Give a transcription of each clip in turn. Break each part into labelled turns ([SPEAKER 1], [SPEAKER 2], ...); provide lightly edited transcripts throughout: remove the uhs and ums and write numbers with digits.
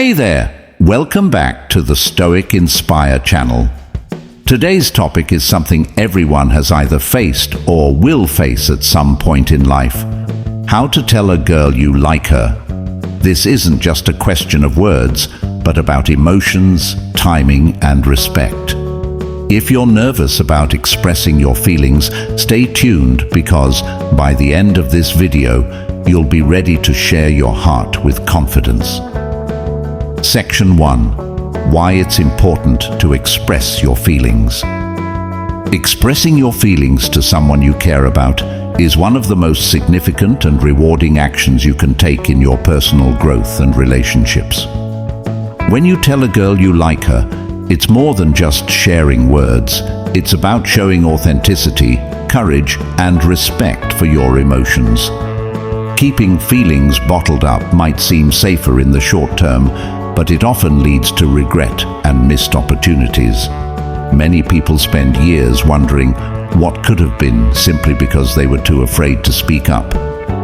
[SPEAKER 1] Hey there! Welcome back to the Stoic Inspire channel. Today's topic is something everyone has either faced or will face at some point in life. How to tell a girl you like her. This isn't just a question of words, but about emotions, timing, and respect. If you're nervous about expressing your feelings, stay tuned because by the end of this video, you'll be ready to share your heart with confidence. Section 1. Why it's important to express your feelings. Expressing your feelings to someone you care about is one of the most significant and rewarding actions you can take in your personal growth and relationships. When you tell a girl you like her, it's more than just sharing words. It's about showing authenticity, courage, and respect for your emotions. Keeping feelings bottled up might seem safer in the short term, but it often leads to regret and missed opportunities. Many people spend years wondering what could have been simply because they were too afraid to speak up.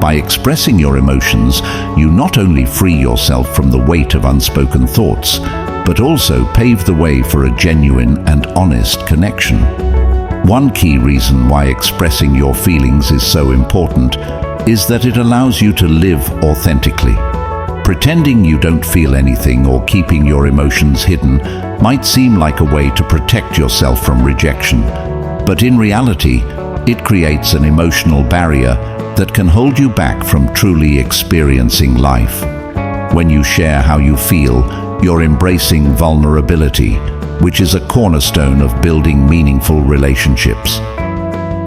[SPEAKER 1] By expressing your emotions, you not only free yourself from the weight of unspoken thoughts, but also pave the way for a genuine and honest connection. One key reason why expressing your feelings is so important is that it allows you to live authentically. Pretending you don't feel anything or keeping your emotions hidden might seem like a way to protect yourself from rejection, but in reality, it creates an emotional barrier that can hold you back from truly experiencing life. When you share how you feel, you're embracing vulnerability, which is a cornerstone of building meaningful relationships.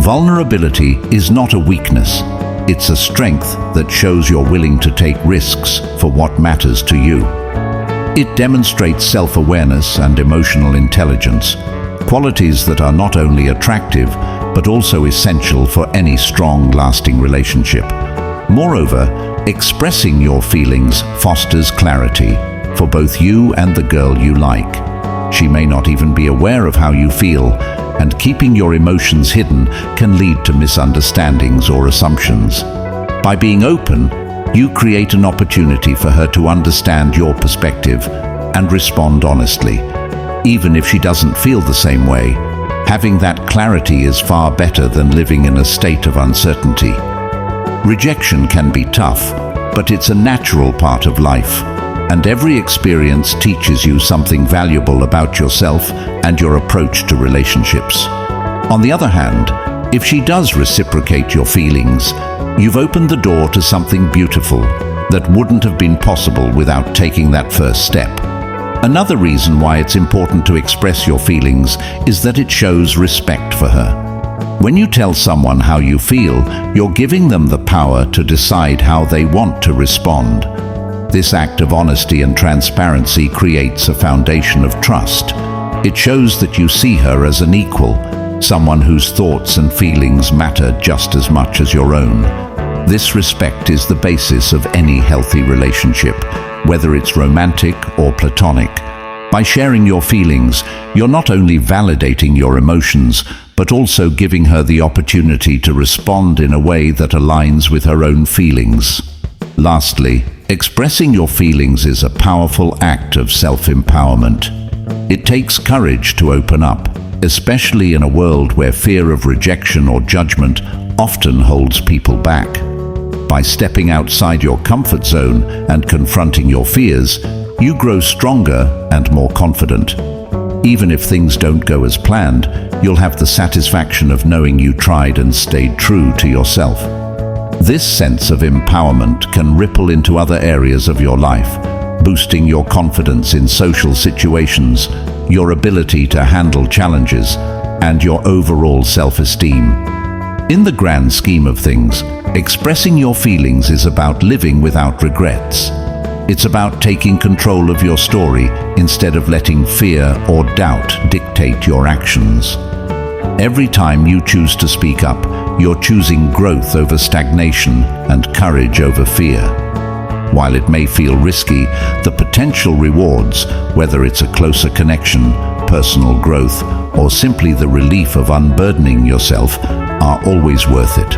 [SPEAKER 1] Vulnerability is not a weakness. It's a strength that shows you're willing to take risks for what matters to you. It demonstrates self-awareness and emotional intelligence, qualities that are not only attractive, but also essential for any strong, lasting relationship. Moreover, expressing your feelings fosters clarity for both you and the girl you like. She may not even be aware of how you feel, and keeping your emotions hidden can lead to misunderstandings or assumptions. By being open, you create an opportunity for her to understand your perspective and respond honestly. Even if she doesn't feel the same way, having that clarity is far better than living in a state of uncertainty. Rejection can be tough, but it's a natural part of life, and every experience teaches you something valuable about yourself and your approach to relationships. On the other hand, if she does reciprocate your feelings, you've opened the door to something beautiful that wouldn't have been possible without taking that first step. Another reason why it's important to express your feelings is that it shows respect for her. When you tell someone how you feel, you're giving them the power to decide how they want to respond. This act of honesty and transparency creates a foundation of trust. It shows that you see her as an equal, someone whose thoughts and feelings matter just as much as your own. This respect is the basis of any healthy relationship, whether it's romantic or platonic. By sharing your feelings, you're not only validating your emotions, but also giving her the opportunity to respond in a way that aligns with her own feelings. Lastly, expressing your feelings is a powerful act of self-empowerment. It takes courage to open up, especially in a world where fear of rejection or judgment often holds people back. By stepping outside your comfort zone and confronting your fears, you grow stronger and more confident. Even if things don't go as planned, you'll have the satisfaction of knowing you tried and stayed true to yourself. This sense of empowerment can ripple into other areas of your life, boosting your confidence in social situations, your ability to handle challenges, and your overall self-esteem. In the grand scheme of things, expressing your feelings is about living without regrets. It's about taking control of your story instead of letting fear or doubt dictate your actions. Every time you choose to speak up, you're choosing growth over stagnation and courage over fear. While it may feel risky, the potential rewards, whether it's a closer connection, personal growth, or simply the relief of unburdening yourself, are always worth it.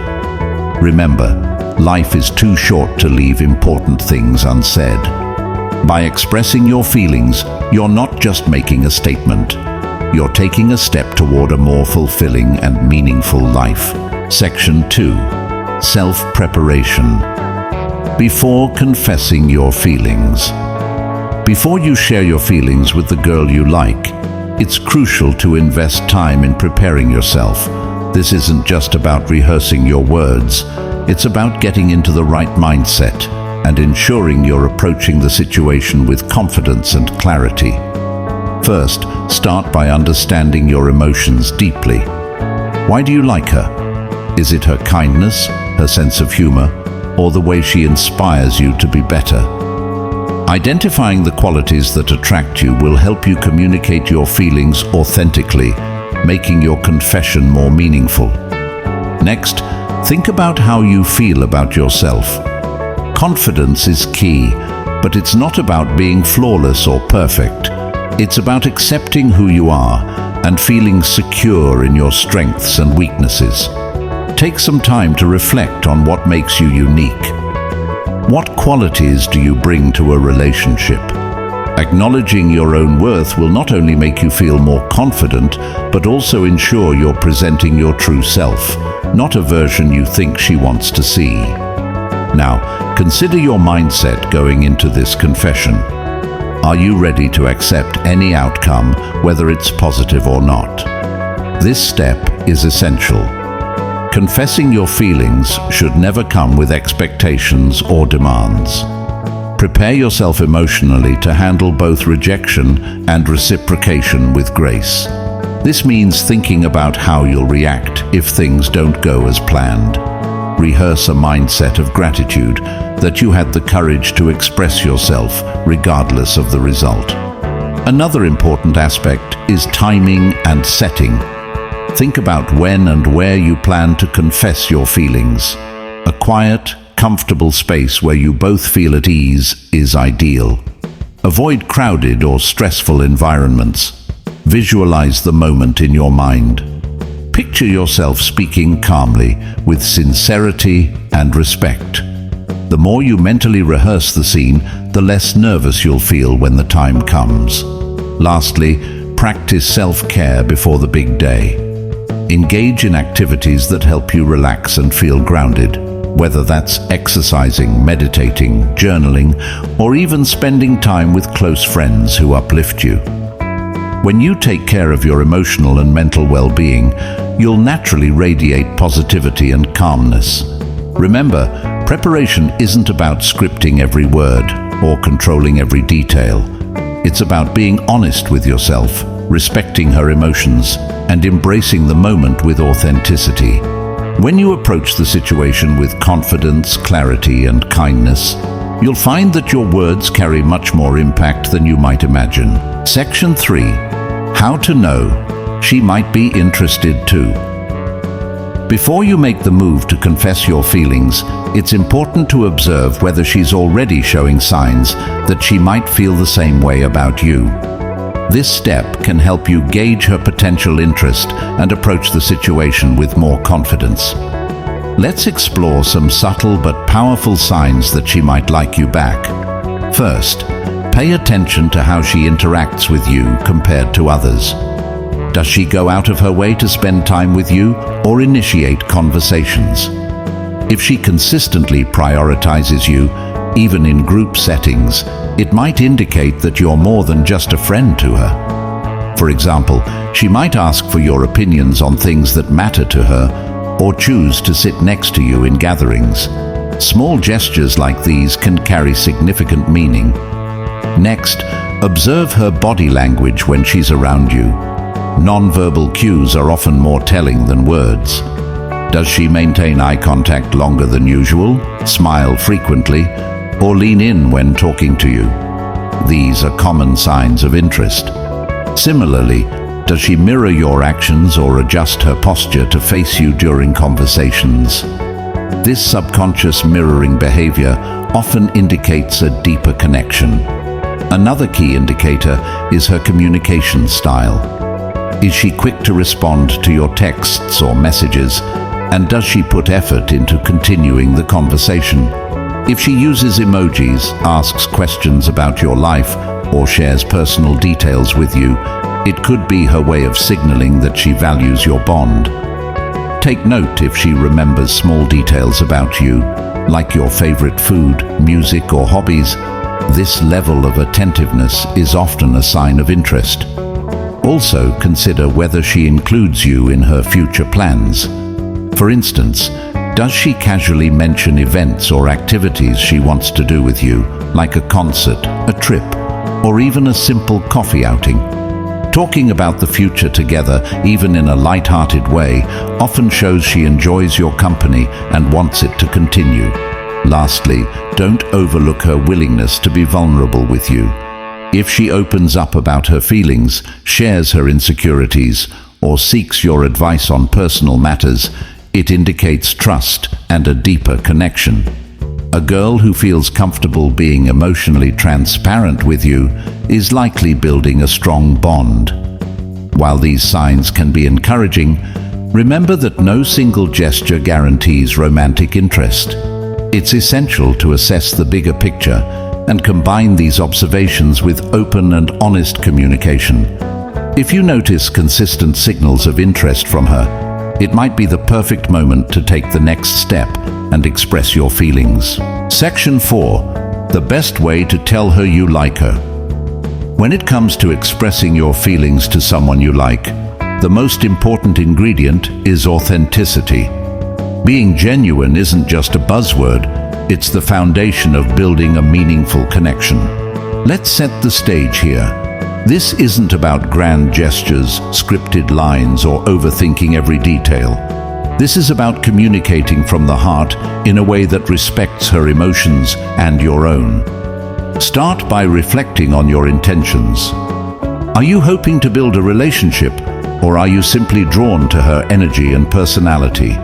[SPEAKER 1] Remember, life is too short to leave important things unsaid. By expressing your feelings, you're not just making a statement. You're taking a step toward a more fulfilling and meaningful life. Section 2. Self-preparation. Before confessing your feelings. Before you share your feelings with the girl you like, it's crucial to invest time in preparing yourself. This isn't just about rehearsing your words. It's about getting into the right mindset and ensuring you're approaching the situation with confidence and clarity. First, start by understanding your emotions deeply. Why do you like her? Is it her kindness, her sense of humor, or the way she inspires you to be better? Identifying the qualities that attract you will help you communicate your feelings authentically, making your confession more meaningful. Next, think about how you feel about yourself. Confidence is key, but it's not about being flawless or perfect. It's about accepting who you are and feeling secure in your strengths and weaknesses. Take some time to reflect on what makes you unique. What qualities do you bring to a relationship? Acknowledging your own worth will not only make you feel more confident, but also ensure you're presenting your true self, not a version you think she wants to see. Now, consider your mindset going into this confession. Are you ready to accept any outcome, whether it's positive or not? This step is essential. Confessing your feelings should never come with expectations or demands. Prepare yourself emotionally to handle both rejection and reciprocation with grace. This means thinking about how you'll react if things don't go as planned. Rehearse a mindset of gratitude that you had the courage to express yourself regardless of the result. Another important aspect is timing and setting. Think about when and where you plan to confess your feelings. A quiet, comfortable space where you both feel at ease is ideal. Avoid crowded or stressful environments. Visualize the moment in your mind. Picture yourself speaking calmly, with sincerity and respect. The more you mentally rehearse the scene, the less nervous you'll feel when the time comes. Lastly, practice self-care before the big day. Engage in activities that help you relax and feel grounded, whether that's exercising, meditating, journaling, or even spending time with close friends who uplift you. When you take care of your emotional and mental well-being, you'll naturally radiate positivity and calmness. Remember, preparation isn't about scripting every word or controlling every detail. It's about being honest with yourself, respecting her emotions, and embracing the moment with authenticity. When you approach the situation with confidence, clarity, and kindness, you'll find that your words carry much more impact than you might imagine. Section 3. How to know she might be interested too. Before you make the move to confess your feelings, it's important to observe whether she's already showing signs that she might feel the same way about you. This step can help you gauge her potential interest and approach the situation with more confidence. Let's explore some subtle but powerful signs that she might like you back. First, pay attention to how she interacts with you compared to others. Does she go out of her way to spend time with you or initiate conversations? If she consistently prioritizes you, even in group settings, it might indicate that you're more than just a friend to her. For example, she might ask for your opinions on things that matter to her or choose to sit next to you in gatherings. Small gestures like these can carry significant meaning. Next, observe her body language when she's around you. Non-verbal cues are often more telling than words. Does she maintain eye contact longer than usual, smile frequently, or lean in when talking to you? These are common signs of interest. Similarly, does she mirror your actions or adjust her posture to face you during conversations? This subconscious mirroring behavior often indicates a deeper connection. Another key indicator is her communication style. Is she quick to respond to your texts or messages? And does she put effort into continuing the conversation? If she uses emojis, asks questions about your life, or shares personal details with you, it could be her way of signaling that she values your bond. Take note if she remembers small details about you, like your favorite food, music, or hobbies. This level of attentiveness is often a sign of interest. Also, consider whether she includes you in her future plans. For instance, does she casually mention events or activities she wants to do with you, like a concert, a trip, or even a simple coffee outing? Talking about the future together, even in a light-hearted way, often shows she enjoys your company and wants it to continue. Lastly, don't overlook her willingness to be vulnerable with you. If she opens up about her feelings, shares her insecurities, or seeks your advice on personal matters, it indicates trust and a deeper connection. A girl who feels comfortable being emotionally transparent with you is likely building a strong bond. While these signs can be encouraging, remember that no single gesture guarantees romantic interest. It's essential to assess the bigger picture and combine these observations with open and honest communication. If you notice consistent signals of interest from her, it might be the perfect moment to take the next step and express your feelings. Section 4. The best way to tell her you like her. When it comes to expressing your feelings to someone you like, the most important ingredient is authenticity. Being genuine isn't just a buzzword, it's the foundation of building a meaningful connection. Let's set the stage here. This isn't about grand gestures, scripted lines, or overthinking every detail. This is about communicating from the heart in a way that respects her emotions and your own. Start by reflecting on your intentions. Are you hoping to build a relationship, or are you simply drawn to her energy and personality?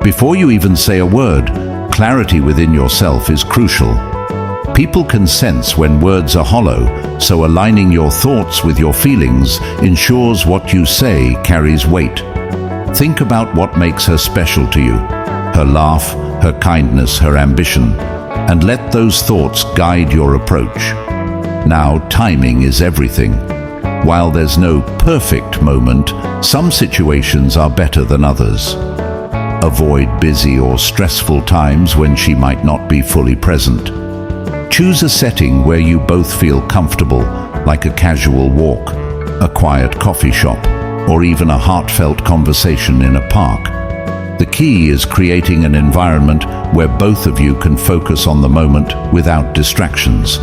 [SPEAKER 1] Before you even say a word, clarity within yourself is crucial. People can sense when words are hollow, so aligning your thoughts with your feelings ensures what you say carries weight. Think about what makes her special to you, her laugh, her kindness, her ambition, and let those thoughts guide your approach. Now, timing is everything. While there's no perfect moment, some situations are better than others. Avoid busy or stressful times when she might not be fully present. Choose a setting where you both feel comfortable, like a casual walk, a quiet coffee shop, or even a heartfelt conversation in a park. The key is creating an environment where both of you can focus on the moment without distractions.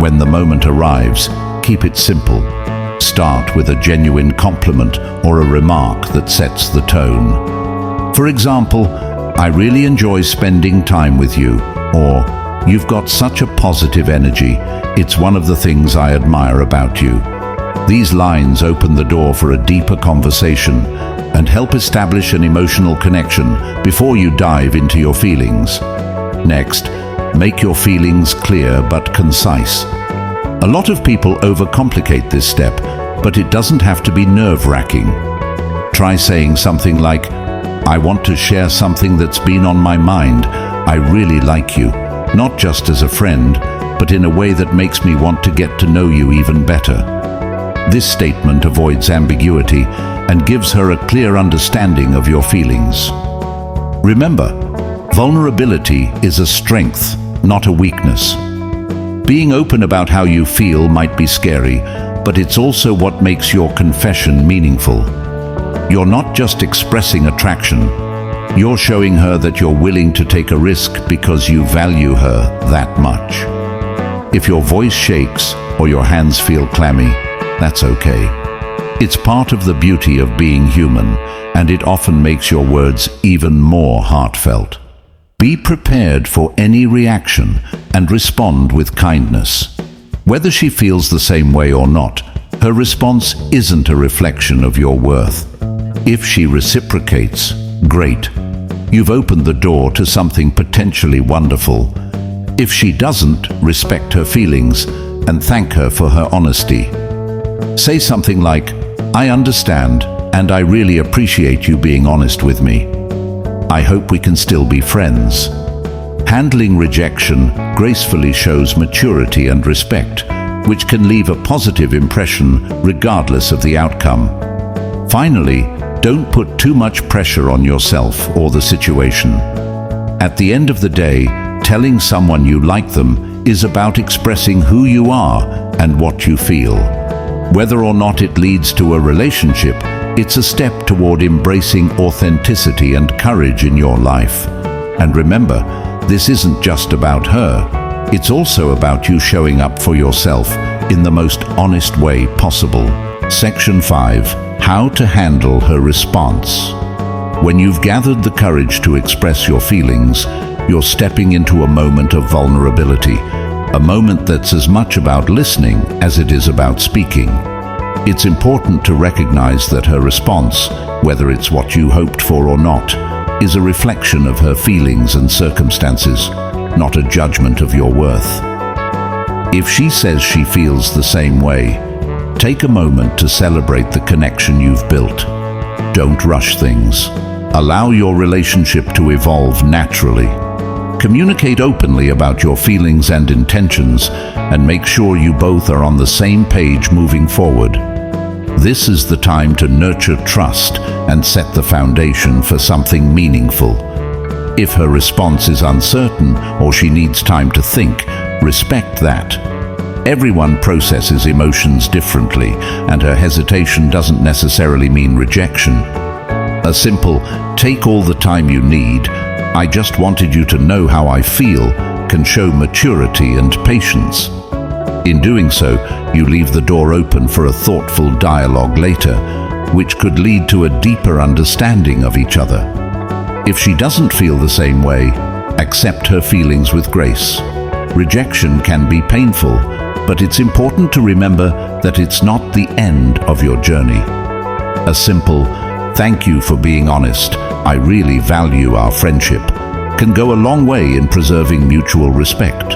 [SPEAKER 1] When the moment arrives, keep it simple. Start with a genuine compliment or a remark that sets the tone. For example, "I really enjoy spending time with you," or "You've got such a positive energy. It's one of the things I admire about you." These lines open the door for a deeper conversation and help establish an emotional connection before you dive into your feelings. Next, make your feelings clear but concise. A lot of people overcomplicate this step, but it doesn't have to be nerve-wracking. Try saying something like, "I want to share something that's been on my mind. I really like you. Not just as a friend, but in a way that makes me want to get to know you even better." This statement avoids ambiguity and gives her a clear understanding of your feelings. Remember, vulnerability is a strength, not a weakness. Being open about how you feel might be scary, but it's also what makes your confession meaningful. You're not just expressing attraction, you're showing her that you're willing to take a risk because you value her that much. If your voice shakes or your hands feel clammy, that's okay. It's part of the beauty of being human, and it often makes your words even more heartfelt. Be prepared for any reaction and respond with kindness. Whether she feels the same way or not, her response isn't a reflection of your worth. If she reciprocates, great. You've opened the door to something potentially wonderful. If she doesn't, respect her feelings and thank her for her honesty. Say something like, "I understand, and I really appreciate you being honest with me. I hope we can still be friends." Handling rejection gracefully shows maturity and respect, which can leave a positive impression regardless of the outcome. Finally, don't put too much pressure on yourself or the situation. At the end of the day, telling someone you like them is about expressing who you are and what you feel. Whether or not it leads to a relationship, it's a step toward embracing authenticity and courage in your life. And remember, this isn't just about her. It's also about you showing up for yourself in the most honest way possible. Section 5. How to handle her response. When you've gathered the courage to express your feelings, you're stepping into a moment of vulnerability, a moment that's as much about listening as it is about speaking. It's important to recognize that her response, whether it's what you hoped for or not, is a reflection of her feelings and circumstances, not a judgment of your worth. If she says she feels the same way, take a moment to celebrate the connection you've built. Don't rush things. Allow your relationship to evolve naturally. Communicate openly about your feelings and intentions, and make sure you both are on the same page moving forward. This is the time to nurture trust and set the foundation for something meaningful. If her response is uncertain or she needs time to think, respect that. Everyone processes emotions differently, and her hesitation doesn't necessarily mean rejection. A simple, "Take all the time you need, I just wanted you to know how I feel," can show maturity and patience. In doing so, you leave the door open for a thoughtful dialogue later, which could lead to a deeper understanding of each other. If she doesn't feel the same way, accept her feelings with grace. Rejection can be painful, but it's important to remember that it's not the end of your journey. A simple, "Thank you for being honest, I really value our friendship," can go a long way in preserving mutual respect.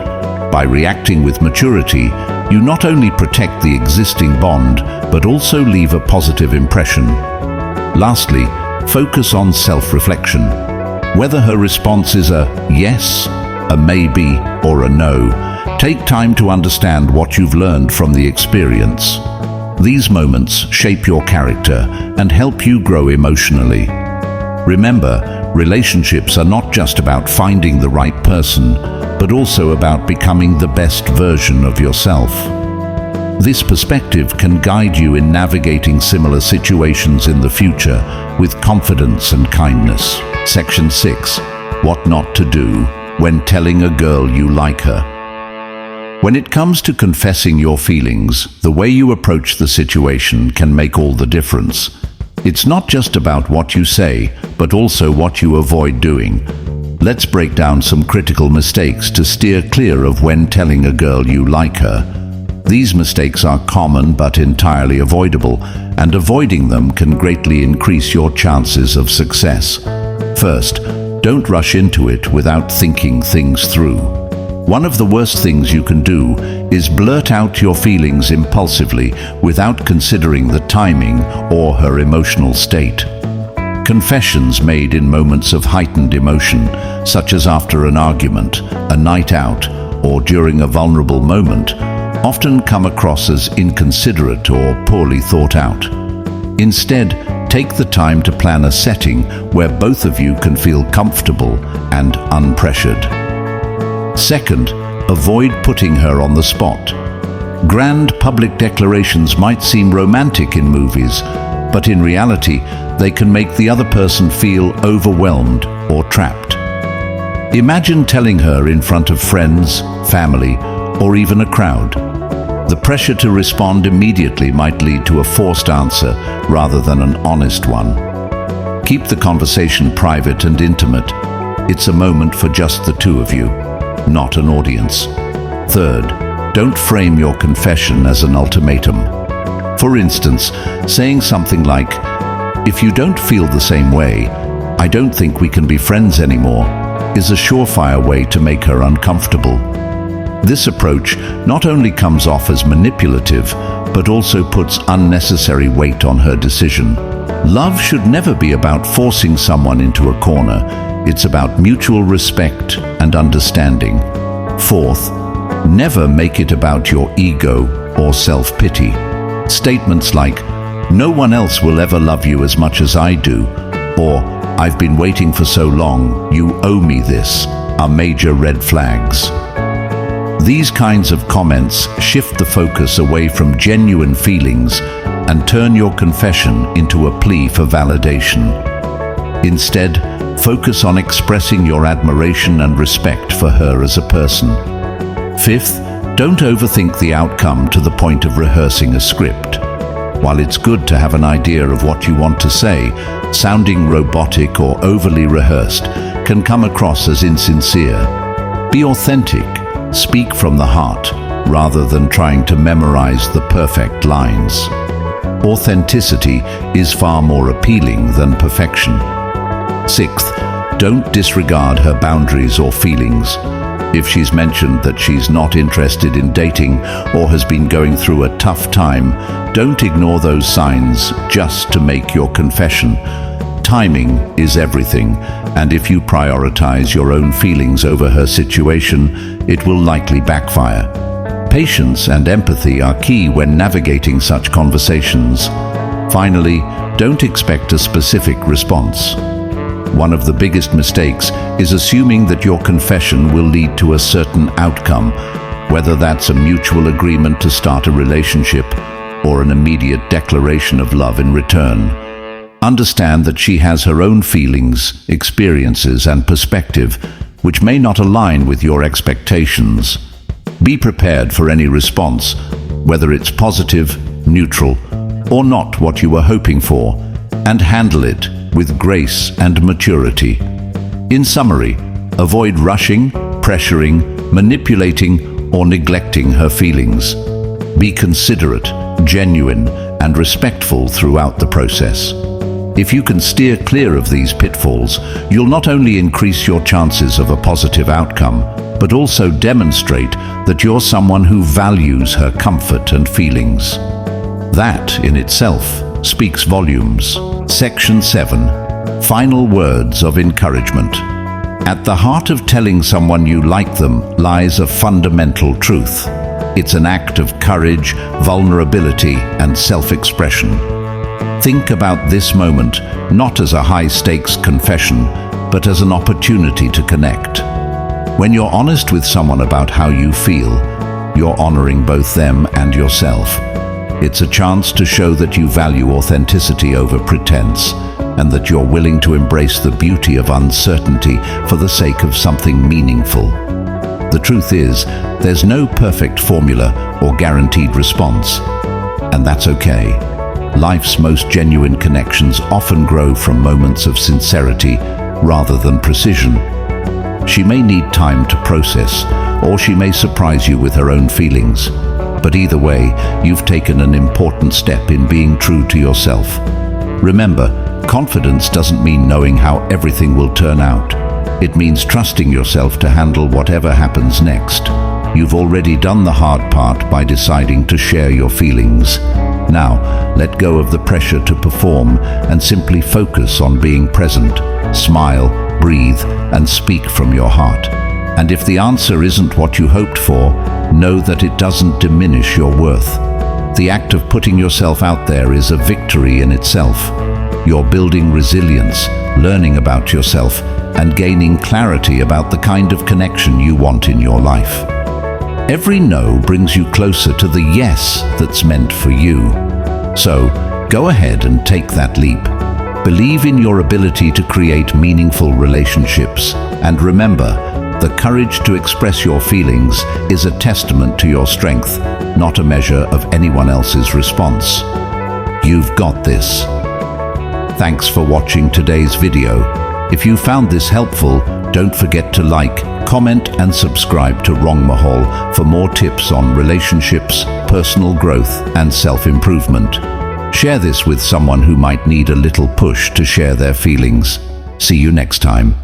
[SPEAKER 1] By reacting with maturity, you not only protect the existing bond, but also leave a positive impression. Lastly, focus on self-reflection. Whether her response is a yes, a maybe, or a no, take time to understand what you've learned from the experience. These moments shape your character and help you grow emotionally. Remember, relationships are not just about finding the right person, but also about becoming the best version of yourself. This perspective can guide you in navigating similar situations in the future with confidence and kindness. Section 6. What not to do when telling a girl you like her. When it comes to confessing your feelings, the way you approach the situation can make all the difference. It's not just about what you say, but also what you avoid doing. Let's break down some critical mistakes to steer clear of when telling a girl you like her. These mistakes are common but entirely avoidable, and avoiding them can greatly increase your chances of success. First, don't rush into it without thinking things through. One of the worst things you can do is blurt out your feelings impulsively without considering the timing or her emotional state. Confessions made in moments of heightened emotion, such as after an argument, a night out, or during a vulnerable moment, often come across as inconsiderate or poorly thought out. Instead, take the time to plan a setting where both of you can feel comfortable and unpressured. Second, avoid putting her on the spot. Grand public declarations might seem romantic in movies, but in reality, they can make the other person feel overwhelmed or trapped. Imagine telling her in front of friends, family, or even a crowd. The pressure to respond immediately might lead to a forced answer rather than an honest one. Keep the conversation private and intimate. It's a moment for just the two of you, not an audience. Third, don't frame your confession as an ultimatum. For instance, saying something like, "If you don't feel the same way, I don't think we can be friends anymore," is a surefire way to make her uncomfortable. This approach not only comes off as manipulative, but also puts unnecessary weight on her decision. Love should never be about forcing someone into a corner. It's about mutual respect and understanding. Fourth, never make it about your ego or self-pity. Statements like, "No one else will ever love you as much as I do," or "I've been waiting for so long, you owe me this," are major red flags. These kinds of comments shift the focus away from genuine feelings and turn your confession into a plea for validation. Instead, focus on expressing your admiration and respect for her as a person. Fifth, don't overthink the outcome to the point of rehearsing a script. While it's good to have an idea of what you want to say, sounding robotic or overly rehearsed can come across as insincere. Be authentic, speak from the heart, rather than trying to memorize the perfect lines. Authenticity is far more appealing than perfection. Sixth, don't disregard her boundaries or feelings. If she's mentioned that she's not interested in dating or has been going through a tough time, don't ignore those signs just to make your confession. Timing is everything, and if you prioritize your own feelings over her situation, it will likely backfire. Patience and empathy are key when navigating such conversations. Finally, don't expect a specific response. One of the biggest mistakes is assuming that your confession will lead to a certain outcome, whether that's a mutual agreement to start a relationship or an immediate declaration of love in return. Understand that she has her own feelings, experiences, and perspective, which may not align with your expectations. Be prepared for any response, whether it's positive, neutral, or not what you were hoping for, and handle it with grace and maturity. In summary, avoid rushing, pressuring, manipulating, or neglecting her feelings. Be considerate, genuine, and respectful throughout the process. If you can steer clear of these pitfalls, you'll not only increase your chances of a positive outcome, but also demonstrate that you're someone who values her comfort and feelings. That, in itself, speaks volumes. Section 7. Final words of encouragement. At the heart of telling someone you like them lies a fundamental truth. It's an act of courage, vulnerability, and self-expression. Think about this moment not as a high-stakes confession, but as an opportunity to connect. When you're honest with someone about how you feel, you're honoring both them and yourself. It's a chance to show that you value authenticity over pretense, and that you're willing to embrace the beauty of uncertainty for the sake of something meaningful. The truth is, there's no perfect formula or guaranteed response, and that's okay. Life's most genuine connections often grow from moments of sincerity rather than precision. She may need time to process, or she may surprise you with her own feelings. But either way, you've taken an important step in being true to yourself. Remember, confidence doesn't mean knowing how everything will turn out. It means trusting yourself to handle whatever happens next. You've already done the hard part by deciding to share your feelings. Now, let go of the pressure to perform and simply focus on being present. Smile, breathe, and speak from your heart. And if the answer isn't what you hoped for, know that it doesn't diminish your worth. The act of putting yourself out there is a victory in itself. You're building resilience, learning about yourself, and gaining clarity about the kind of connection you want in your life. Every no brings you closer to the yes that's meant for you. So, go ahead and take that leap. Believe in your ability to create meaningful relationships, and remember, the courage to express your feelings is a testament to your strength, not a measure of anyone else's response. You've got this. Thanks for watching today's video. If you found this helpful, don't forget to like, comment, and subscribe to Rong Mahal for more tips on relationships, personal growth, and self-improvement. Share this with someone who might need a little push to share their feelings. See you next time.